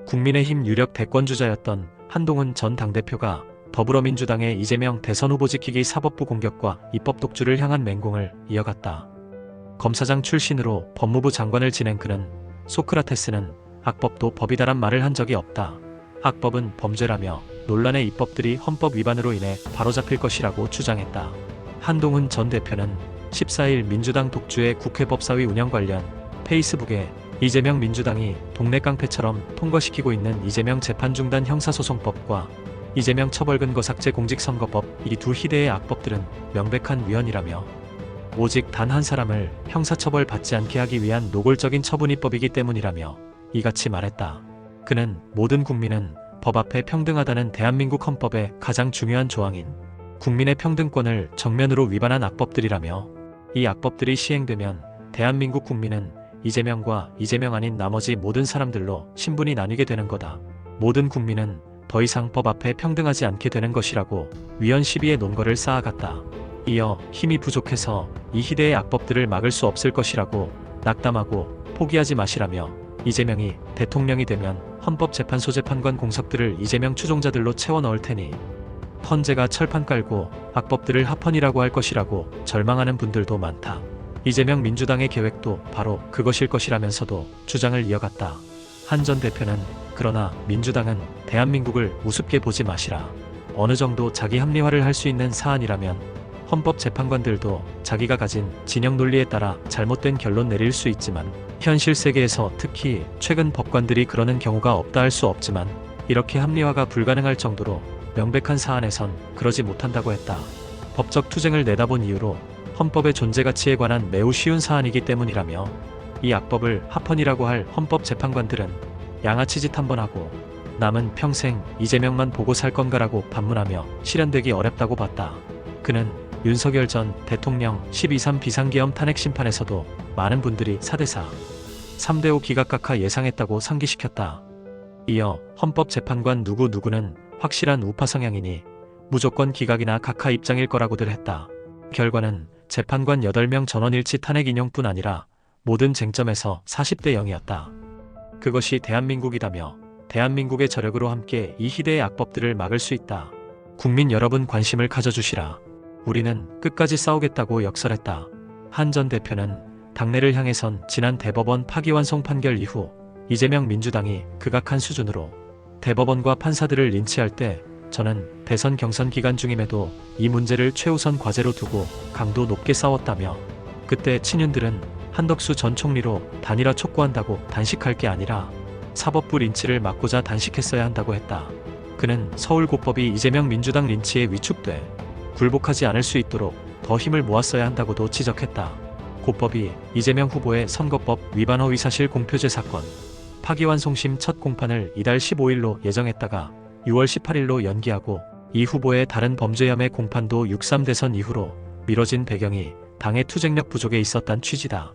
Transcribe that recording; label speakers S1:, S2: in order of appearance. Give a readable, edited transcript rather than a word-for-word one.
S1: 국민의힘 유력 대권주자였던 한동훈 전 당대표가 더불어민주당의 이재명 대선 후보 지키기 사법부 공격과 입법 독주를 향한 맹공을 이어갔다. 검사장 출신으로 법무부 장관을 지낸 그는 소크라테스는 악법도 법이다란 말을 한 적이 없다. 악법은 범죄라며 논란의 입법들이 헌법 위반으로 인해 바로잡힐 것이라고 주장했다. 한동훈 전 대표는 14일 민주당 독주의 국회 법사위 운영 관련 페이스북에 이재명 민주당이 동네 깡패처럼 통과시키고 있는 이재명 재판중단 형사소송법과 이재명 처벌근거삭제 공직선거법 이 두 희대의 악법들은 명백한 위헌이라며 오직 단 한 사람을 형사처벌 받지 않게 하기 위한 노골적인 처분입법이기 때문이라며 이같이 말했다. 그는 모든 국민은 법 앞에 평등하다는 대한민국 헌법의 가장 중요한 조항인 국민의 평등권을 정면으로 위반한 악법들이라며 이 악법들이 시행되면 대한민국 국민은 이재명과 이재명 아닌 나머지 모든 사람들로 신분이 나뉘게 되는 거다. 모든 국민은 더 이상 법 앞에 평등하지 않게 되는 것이라고 위헌 시비의 논거를 쌓아갔다. 이어 힘이 부족해서 이 희대의 악법들을 막을 수 없을 것이라고 낙담하고 포기하지 마시라며 이재명이 대통령이 되면 헌법재판소 재판관 공석들을 이재명 추종자들로 채워 넣을 테니 헌재가 철판 깔고 악법들을 합헌이라고 할 것이라고 절망하는 분들도 많다. 이재명 민주당의 계획도 바로 그것일 것이라면서도 주장을 이어갔다. 한 전 대표는 그러나 민주당은 대한민국을 우습게 보지 마시라. 어느 정도 자기 합리화를 할 수 있는 사안이라면 헌법재판관들도 자기가 가진 진영 논리에 따라 잘못된 결론 내릴 수 있지만 현실 세계에서 특히 최근 법관들이 그러는 경우가 없다 할 수 없지만 이렇게 합리화가 불가능할 정도로 명백한 사안에선 그러지 못한다고 했다. 법적 투쟁을 내다본 이유로 헌법의 존재 가치에 관한 매우 쉬운 사안이기 때문이라며 이 악법을 합헌이라고 할 헌법재판관들은 양아치 짓 한번 하고 남은 평생 이재명만 보고 살 건가라고 반문하며 실현되기 어렵다고 봤다. 그는 윤석열 전 대통령 12.3 비상계엄 탄핵 심판에서도 많은 분들이 4대4, 3대5 기각각하 예상했다고 상기시켰다. 이어 헌법재판관 누구누구는 확실한 우파 성향이니 무조건 기각이나 각하 입장일 거라고들 했다. 결과는 재판관 8명 전원일치 탄핵 인용뿐 아니라 모든 쟁점에서 40대 0이었다. 그것이 대한민국이다며 대한민국의 저력으로 함께 이 희대의 악법들을 막을 수 있다. 국민 여러분 관심을 가져주시라. 우리는 끝까지 싸우겠다고 역설했다. 한 전 대표는 당내를 향해선 지난 대법원 파기환송 판결 이후 이재명 민주당이 극악한 수준으로 대법원과 판사들을 린치할 때 저는 대선 경선 기간 중임에도 이 문제를 최우선 과제로 두고 강도 높게 싸웠다며 그때 친윤들은 한덕수 전 총리로 단일화 촉구한다고 단식할 게 아니라 사법부 린치를 막고자 단식했어야 한다고 했다. 그는 서울고법이 이재명 민주당 린치에 위축돼 굴복하지 않을 수 있도록 더 힘을 모았어야 한다고도 지적했다. 고법이 이재명 후보의 선거법 위반 허위사실 공표죄 사건 파기환송심 첫 공판을 이달 15일로 예정했다가 6월 18일로 연기하고 이 후보의 다른 범죄 혐의 공판도 6.3 대선 이후로 미뤄진 배경이 당의 투쟁력 부족에 있었단 취지다.